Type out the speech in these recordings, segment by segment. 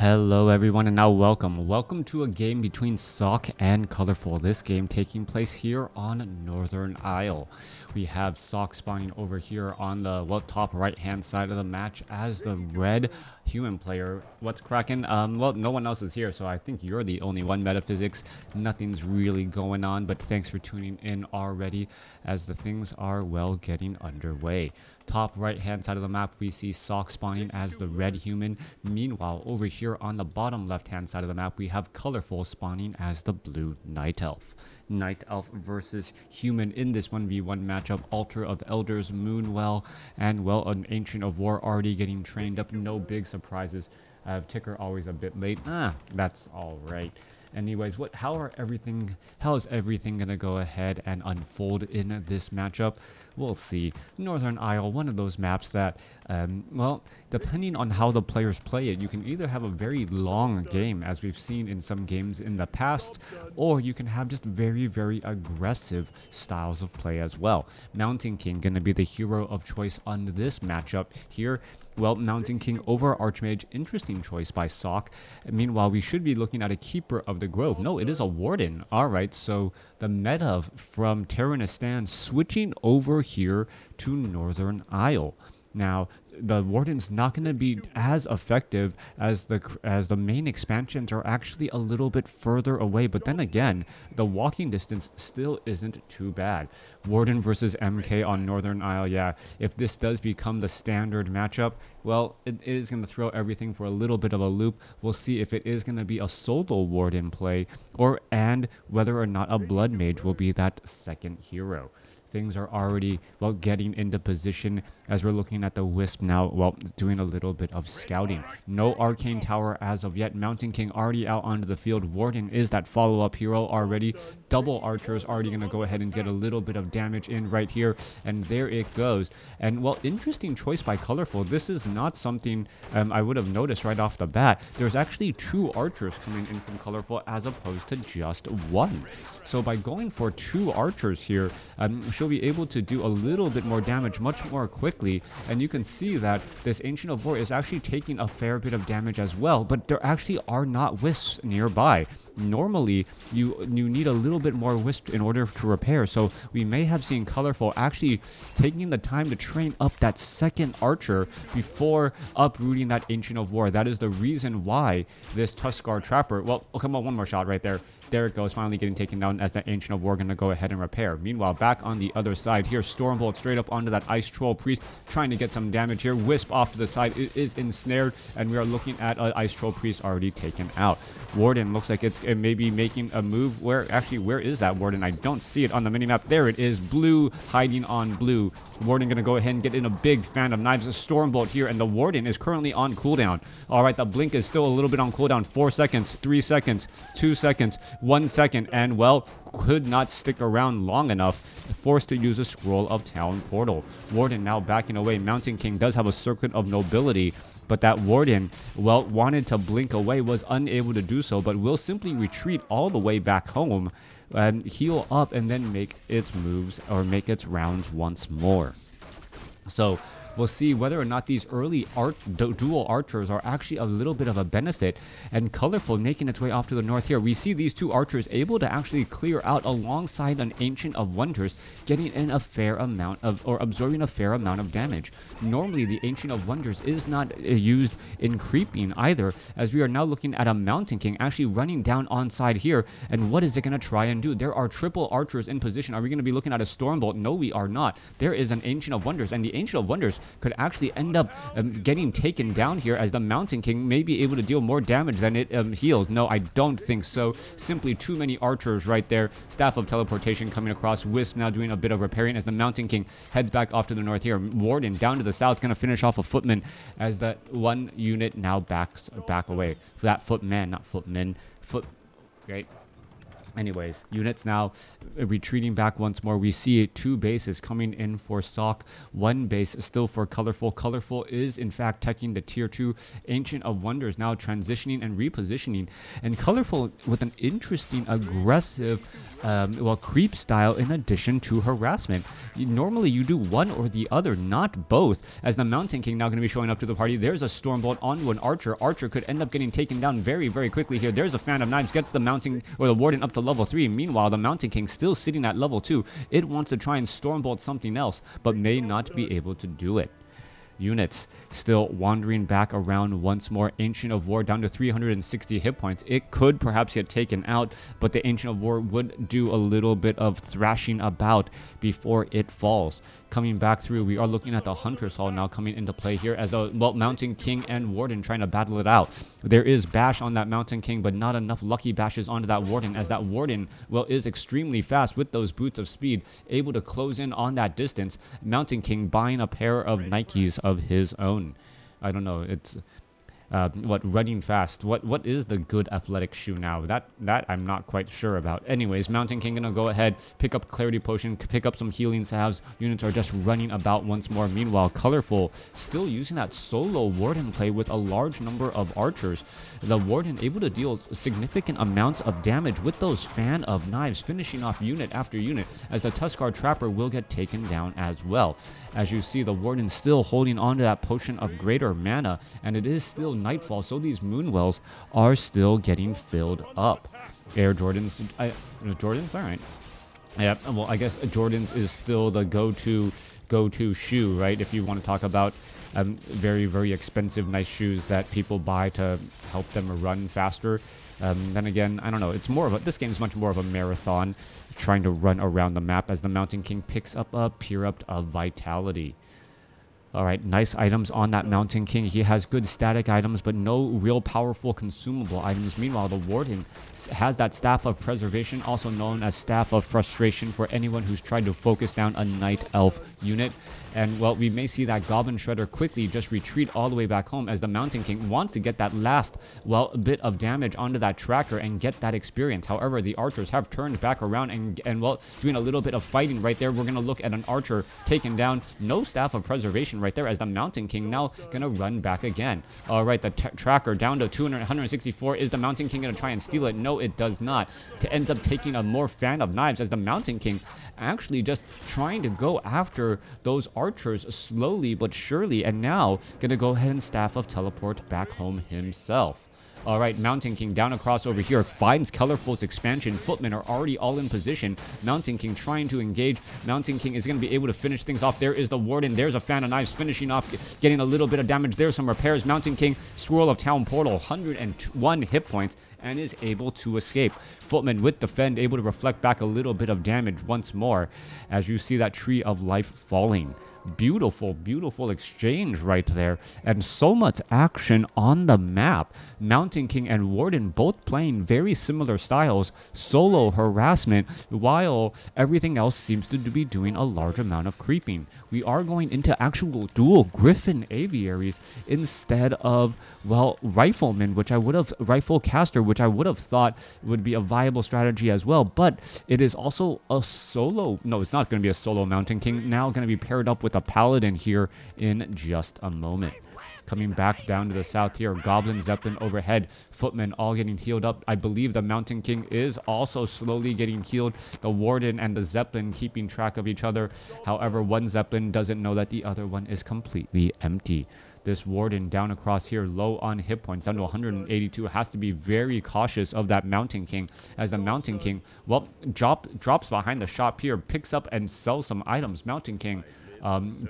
Hello everyone and now welcome to a game between Sock and Colorful. This game taking place here on Northern Isle. We have Sock spawning over here on the top right hand side of the match as the red human player. What's cracking? Well, no one else is here, so I think you're the only one, Metaphysics. Nothing's really going on, but thanks for tuning in already as the things are getting underway. Top right hand side of the map, we see Sock spawning as the red human. Meanwhile, over here on the bottom left hand side of the map, we have Colorful spawning as the blue night elf. Night elf versus human in this 1v1 matchup. Altar of Elders, Moonwell, and an Ancient of War already getting trained up. No big surprises. Ticker always a bit late. That's all right. Anyways, how is everything gonna go ahead and unfold in this matchup? We'll see. Northern Isle, one of those maps that, depending on how the players play it, you can either have a very long game, as we've seen in some games in the past, or you can have just very, very aggressive styles of play as well. Mountain King gonna be the hero of choice on this matchup here. Well, Mountain King over Archmage, interesting choice by Sock. Meanwhile, we should be looking at a Keeper of the Grove. No, it is a Warden. Alright, so the meta from Terranistan switching over here to Northern Isle. Now, the Warden's not going to be as effective as the main expansions are actually a little bit further away. But then again, the walking distance still isn't too bad. Warden versus MK on Northern Isle, yeah. If this does become the standard matchup, well, it is going to throw everything for a little bit of a loop. We'll see if it is going to be a solo Warden play and whether or not a Blood Mage will be that second hero. Things are already, getting into position as we're looking at the Wisp now, doing a little bit of scouting. No Arcane Tower as of yet. Mountain King already out onto the field. Warden is that follow-up hero already. Double Archers already going to go ahead and get a little bit of damage in right here. And there it goes. And, interesting choice by Colorful. This is not something I would have noticed right off the bat. There's actually 2 Archers coming in from Colorful as opposed to just 1. So by going for 2 Archers here, she'll be able to do a little bit more damage much more quickly, and you can see that this Ancient of War is actually taking a fair bit of damage as well, but there actually are not Wisps nearby. Normally, you need a little bit more Wisp in order to repair, so we may have seen Colorful actually taking the time to train up that second Archer before uprooting that Ancient of War. That is the reason why this Tuskar Trapper, come on, one more shot right there. There it goes, finally getting taken down as the Ancient of War going to go ahead and repair. Meanwhile, back on the other side here, Stormbolt straight up onto that Ice Troll Priest, trying to get some damage here. Wisp off to the side, it is ensnared, and we are looking at an Ice Troll Priest already taken out. Warden looks like it's maybe making a move. Where is that Warden? I don't see it on the minimap. There it is, blue hiding on blue. Warden going to go ahead and get in a big fan of knives. A Stormbolt here, and the Warden is currently on cooldown. All right, the Blink is still a little bit on cooldown. 4 seconds, 3 seconds, 2 seconds, 1 second, and could not stick around long enough, forced to use a Scroll of Town Portal. Warden now backing away. Mountain King does have a Circlet of Nobility, but that Warden, wanted to blink away, was unable to do so, but will simply retreat all the way back home and heal up and then make its moves or make its rounds once more. So we'll see whether or not these early dual Archers are actually a little bit of a benefit. And Colorful making its way off to the north here. We see these 2 Archers able to actually clear out alongside an Ancient of Wonders, getting in a fair amount of, or absorbing a fair amount of damage. Normally, the Ancient of Wonders is not used in creeping either, as we are now looking at a Mountain King actually running down on side here. And what is it going to try and do? There are triple Archers in position. Are we going to be looking at a Stormbolt? No, we are not. There is an Ancient of Wonders, and the Ancient of Wonders could actually end up getting taken down here, as the Mountain King may be able to deal more damage than it heals. No, I don't think so. Simply too many Archers right there. Staff of Teleportation coming across. Wisp now doing a bit of repairing as the Mountain King heads back off to the north here. Warden down to the south, going to finish off a Footman as that 1 unit now backs back away. For that Footman, not Footman. Great. Anyways, units now retreating back once more. We see 2 bases coming in for Sock. 1 base still for Colorful. Colorful is in fact teching the tier 2 Ancient of Wonders, now transitioning and repositioning. And Colorful with an interesting, aggressive, creep style in addition to harassment. Normally you do one or the other, not both. As the Mountain King now going to be showing up to the party. There's a Stormbolt onto an Archer. Archer could end up getting taken down very, very quickly here. There's a Fan of Knives, gets the Mountain or the Warden up to level 3. Meanwhile, the Mountain King still sitting at level 2. It wants to try and Stormbolt something else, but may not be able to do it. Units still wandering back around once more. Ancient of War down to 360 hit points. It could perhaps get taken out, but the Ancient of War would do a little bit of thrashing about before it falls. Coming back through, we are looking at the Hunter's Hall now coming into play here as the Mountain King and Warden trying to battle it out. There is bash on that Mountain King, but not enough lucky bashes onto that Warden, as that Warden, is extremely fast with those boots of speed, able to close in on that distance. Mountain King buying a pair of Nikes of his own. I don't know, it's running fast. What is the good athletic shoe now? That I'm not quite sure about. Anyways, Mountain King gonna go ahead, pick up Clarity Potion, pick up some healing salves. Units are just running about once more. Meanwhile, Colorful still using that solo Warden play with a large number of archers. The Warden able to deal significant amounts of damage with those Fan of Knives, finishing off unit after unit, as the Tuskar Trapper will get taken down as well. As you see, the Warden still holding on to that Potion of Greater Mana, and it is still nightfall, so these Moonwells are still getting filled up. Air Jordans, Jordans, all right. Yeah, well, I guess Jordans is still the go-to shoe, right? If you want to talk about very, very expensive, nice shoes that people buy to help them run faster. Then again, I don't know. It's more of this game is much more of a marathon, trying to run around the map as the Mountain King picks up a Pure-Up of Vitality. All right, nice items on that Mountain King. He has good static items, but no real powerful consumable items. Meanwhile, the Warden has that Staff of Preservation, also known as Staff of Frustration, for anyone who's tried to focus down a Night Elf unit. And, well, we may see that Goblin Shredder quickly just retreat all the way back home as the Mountain King wants to get that last, bit of damage onto that tracker and get that experience. However, the archers have turned back around and doing a little bit of fighting right there. We're going to look at an archer taken down. No Staff of Preservation right there as the Mountain King now going to run back again. All right, the tracker down to 164. Is the Mountain King going to try and steal it? No, it does not. It ends up taking a more Fan of Knives as the Mountain King actually just trying to go after those archers slowly but surely, and now gonna go ahead and Staff of Teleport back home himself. All right, Mountain King down across over here, finds Colorful's expansion. Footmen are already all in position. Mountain King trying to engage. Mountain King is going to be able to finish things off. There is the Warden. There's a Fan of Knives finishing off, getting a little bit of damage. There's some repairs. Mountain King, Swirl of Town Portal, 101 hit points, and is able to escape. Footman with Defend, able to reflect back a little bit of damage once more, as you see that Tree of Life falling. Beautiful, beautiful exchange right there, and so much action on the map. Mountain King and Warden both playing very similar styles, solo harassment, while everything else seems to be doing a large amount of creeping. We are going into actual dual Griffin Aviaries instead of, Rifleman, Rifle Caster, which I would have thought would be a viable strategy as well, but it is also a solo, no, it's not going to be a solo Mountain King, now going to be paired up with a Paladin here in just a moment. Coming back down to the south here, Goblin Zeppelin overhead, Footmen all getting healed up. I believe the Mountain King is also slowly getting healed. The Warden and the Zeppelin keeping track of each other. However, one Zeppelin doesn't know that the other one is completely empty. This Warden down across here, low on hit points, down to 182, has to be very cautious of that Mountain King, as the Mountain King, drops behind the shop here, picks up and sells some items. Mountain King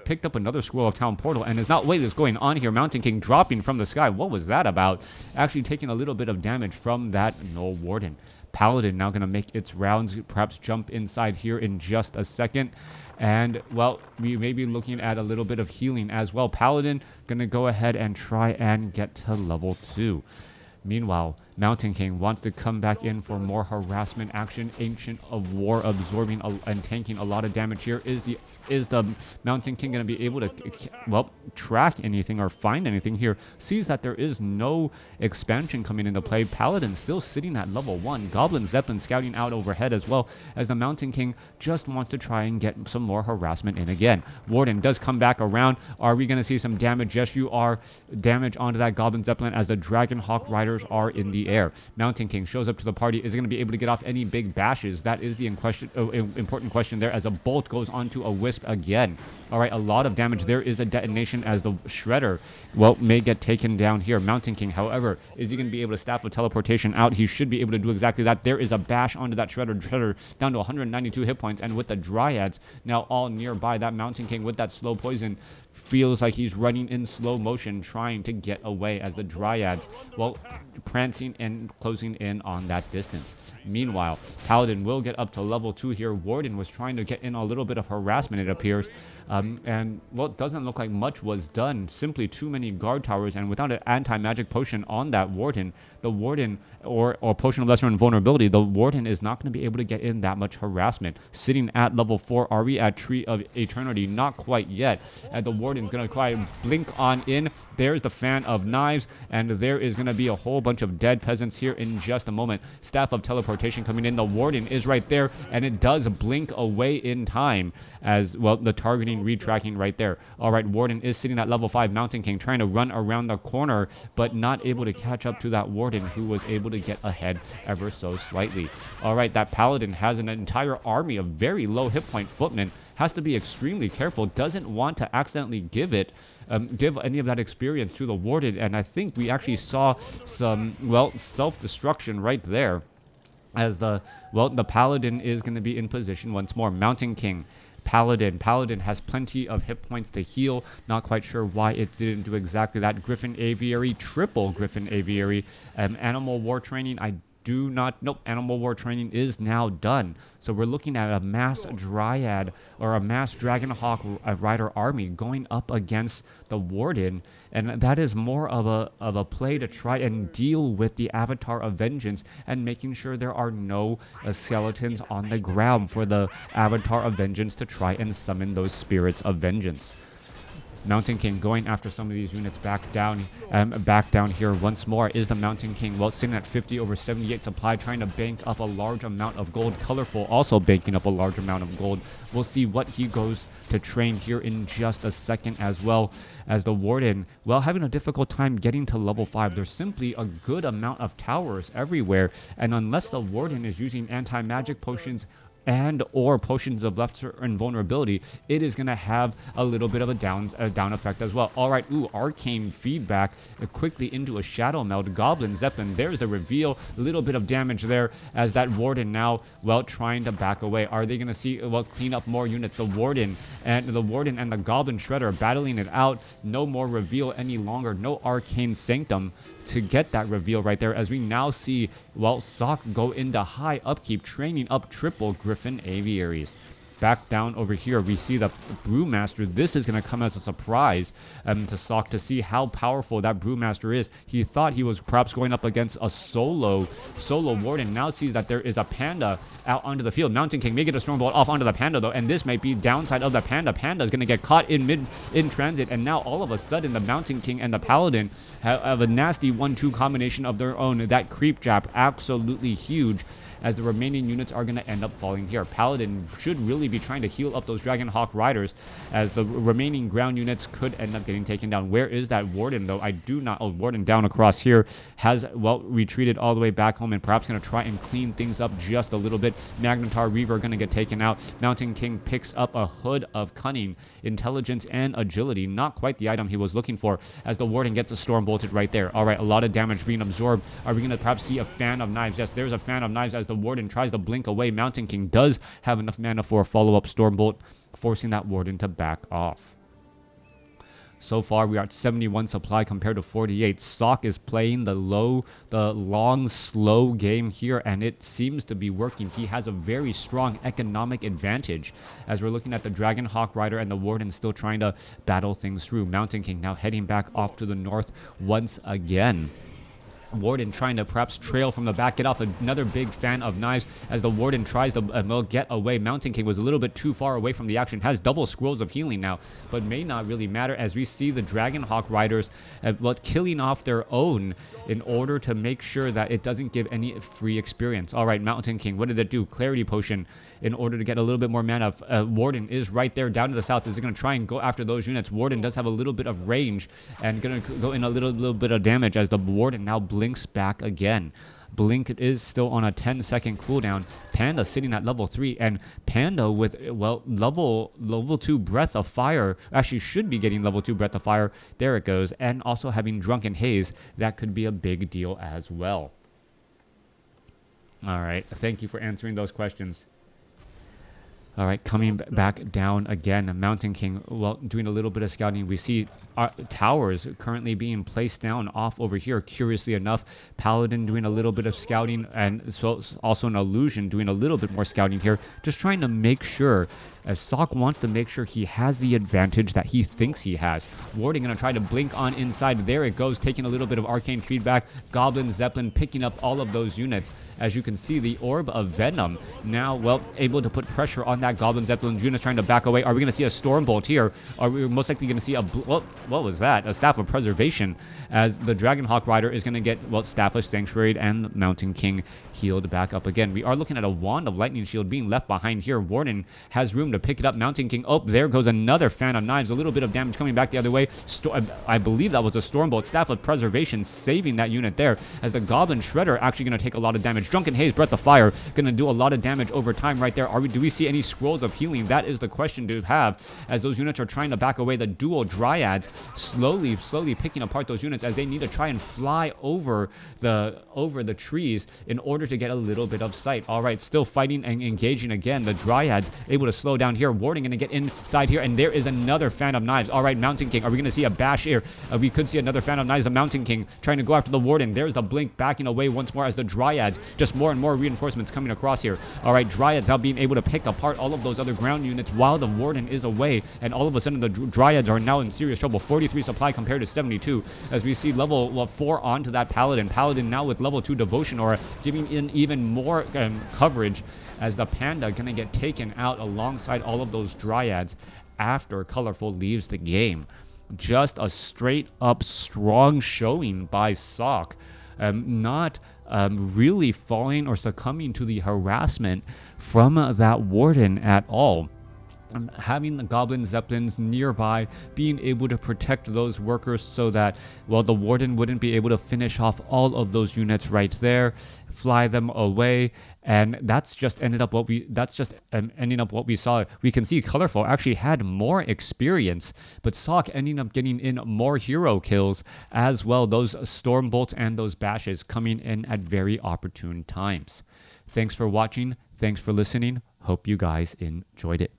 picked up another Scroll of Town Portal and is not, wait, what's going on here? Mountain King dropping from the sky. What was that about? Actually taking a little bit of damage from that no Warden. Paladin now going to make its rounds, perhaps jump inside here in just a second. And, we may be looking at a little bit of healing as well. Paladin going to go ahead and try and get to level 2. Meanwhile, Mountain King wants to come back in for more harassment action. Ancient of War absorbing and tanking a lot of damage here. Is the Mountain King going to be able to, well, track anything or find anything here? Sees that there is no expansion coming into play. Paladin still sitting at level 1. Goblin Zeppelin scouting out overhead as well, as the Mountain King just wants to try and get some more harassment in again. Warden does come back around. Are we going to see some damage? Yes, you are. Damage onto that Goblin Zeppelin as the Dragon Hawk Riders are in the air. Mountain King shows up to the party. Is going to be able to get off any big bashes? That is the important question there, as a bolt goes onto a wisp again. All right, a lot of damage. There is a detonation as the Shredder, well, may get taken down here. Mountain King, however, is he going to be able to staff a teleportation out? He should be able to do exactly that. There is a bash onto that Shredder. Shredder down to 192 hit points, and with the Dryads now all nearby, that Mountain King with that slow poison feels like he's running in slow motion trying to get away, as the Dryads, well, prancing and closing in on that distance. Meanwhile, Paladin will get up to level 2 here. Warden was trying to get in a little bit of harassment, it appears. And, well, it doesn't look like much was done. Simply too many guard towers, and without an anti-magic potion on that Warden, the Warden, or potion of lesser invulnerability, the Warden is not going to be able to get in that much harassment. Sitting at level 4, are we at Tree of Eternity? Not quite yet. And the Warden's going to try and blink on in. There's the Fan of Knives, and there is going to be a whole bunch of dead peasants here in just a moment. Staff of Teleportation coming in. The Warden is right there, and it does blink away in time, as, well, the targeting retracking right there. All right, Warden is sitting at level 5. Mountain King trying to run around the corner, but not able to catch up to that Warden, who was able to get ahead ever so slightly. All right, that Paladin has an entire army of very low hit point footmen. Has to be extremely careful. Doesn't want to accidentally give any of that experience to the Warden, and I think we actually saw some, well, self-destruction right there, as the Paladin is going to be in position once more. Mountain King, Paladin has plenty of hit points to heal. Not quite sure why it didn't do exactly that. Griffin Aviary, triple Griffin Aviary. Animal War Training, Animal War Training is now done. So we're looking at a mass Dryad or a mass Dragonhawk Rider army going up against the Warden, and that is more of a play to try and deal with the Avatar of Vengeance and making sure there are no skeletons on the ground for the Avatar of Vengeance to try and summon those spirits of vengeance. Mountain King going after some of these units back down here once more. Is the Mountain King, well, sitting at 50 over 78 supply, trying to bank up a large amount of gold. Colorful also banking up a large amount of gold. We'll see what he goes to train here in just a second, as well as the Warden, well, having a difficult time getting to level 5. There's simply a good amount of towers everywhere, and unless the Warden is using anti-magic potions and or potions of lesser invulnerability, it is going to have a little bit of a down effect as well. All right, arcane feedback quickly into a shadow meld. Goblin Zeppelin, there's the reveal. A little bit of damage there, as that Warden now, well, trying to back away. Are they going to see, well, clean up more units? The Warden and the Goblin Shredder battling it out. No more reveal any longer. No arcane sanctum to get that reveal right there, as we now see, well, Sock go into high upkeep, training up triple Griffin Aviaries. Back down over here, we see the Brewmaster. This is going to come as a surprise to Sock to see how powerful that Brewmaster is. He thought he was perhaps going up against a solo Warden. Now sees that there is a Panda out onto the field. Mountain King may get a Stormbolt off onto the Panda, though, and this might be downside of the Panda. Panda is going to get caught in transit, and now all of a sudden the Mountain King and the Paladin have a nasty 1-2 combination of their own. That creep jab, absolutely huge, as the remaining units are going to end up falling here. Paladin should really be trying to heal up those Dragonhawk Riders, as the remaining ground units could end up getting taken down. Where is that Warden, though? I do not... Oh, Warden down across here has, well, retreated all the way back home and perhaps going to try and clean things up just a little bit. Magnetar Reaver going to get taken out. Mountain King picks up a Hood of Cunning, Intelligence, and Agility. Not quite the item he was looking for, as the Warden gets a Storm Bolted right there. All right, a lot of damage being absorbed. Are we going to perhaps see a Fan of Knives? Yes, there's a Fan of Knives, as the Warden tries to blink away. Mountain King does have enough mana for a follow-up Stormbolt, forcing that Warden to back off. So far, we are at 71 supply compared to 48. Sock is playing the long, slow game here, and it seems to be working. He has a very strong economic advantage, as we're looking at the Dragonhawk Rider and the Warden still trying to battle things through. Mountain King now heading back off to the north once again. Warden trying to perhaps trail from the back, get off. Another big fan of knives as the Warden tries to get away. Mountain King was a little bit too far away from the action. Has double scrolls of healing now, but may not really matter as we see the Dragonhawk Riders killing off their own in order to make sure that it doesn't give any free experience. All right, Mountain King, what did it do? Clarity Potion in order to get a little bit more mana. Warden is right there down to the south. Is going to try and go after those units. Warden does have a little bit of range and going to go in a little bit of damage as the Warden now blinks back again. Blink is still on a 10-second cooldown. Panda sitting at level 3, and Panda with, well, level 2 Breath of Fire. Actually should be getting level 2 Breath of Fire. There it goes. And also having Drunken Haze. That could be a big deal as well. All right. Thank you for answering those questions. All right, coming back down again. Mountain King, well, doing a little bit of scouting. We see towers currently being placed down off over here. Curiously enough, Paladin doing a little bit of scouting, and so also an Illusion doing a little bit more scouting here. Just trying to make sure, as Sock wants to make sure he has the advantage that he thinks he has. Warden going to try to blink on inside. There it goes, taking a little bit of arcane feedback. Goblin Zeppelin picking up all of those units. As you can see, the Orb of Venom now, well, able to put pressure on that Goblin Zeppelin. Units trying to back away. Are we going to see a Stormbolt here? Are we most likely going to see a... what was that? A Staff of Preservation, as the Dragonhawk Rider is going to get, well, Staff of Sanctuary, and Mountain King healed back up again. We are looking at a Wand of Lightning Shield being left behind here. Warden has room to pick it up. Mountain King, oh, there goes another fan of knives. A little bit of damage coming back the other way. I believe that was a Stormbolt. Staff of Preservation saving that unit there, as the Goblin Shredder actually going to take a lot of damage. Drunken Haze, Breath of Fire, going to do a lot of damage over time right there. Do we see any scrolls of healing? That is the question to have, as those units are trying to back away. The dual Dryads slowly picking apart those units as they need to try and fly over the trees in order to get a little bit of sight. All right, still fighting and engaging again. The Dryads able to slow down here. Warden going to get inside here, and there is another fan of knives. All right, Mountain King, are we going to see a bash here? We could see another fan of knives. The Mountain King trying to go after the Warden. There's the blink backing away once more as the Dryads, just more and more reinforcements coming across here. All right, Dryads now being able to pick apart all of those other ground units while the Warden is away, and all of a sudden the Dryads are now in serious trouble. 43 supply compared to 72, as we see level 4 onto that Paladin. Paladin now with level 2 Devotion Aura, giving in even more coverage, as the Panda gonna get taken out alongside all of those Dryads after Colorful leaves the game. Just a straight up strong showing by Sock. Not really falling or succumbing to the harassment from that Warden at all. Having the Goblin Zeppelins nearby, being able to protect those workers so that, well, the Warden wouldn't be able to finish off all of those units right there, fly them away, and that's just ended up what we saw. We can see Colorful actually had more experience, but Sock ending up getting in more hero kills as well. Those Stormbolts and those bashes coming in at very opportune times. Thanks for watching. Thanks for listening. Hope you guys enjoyed it.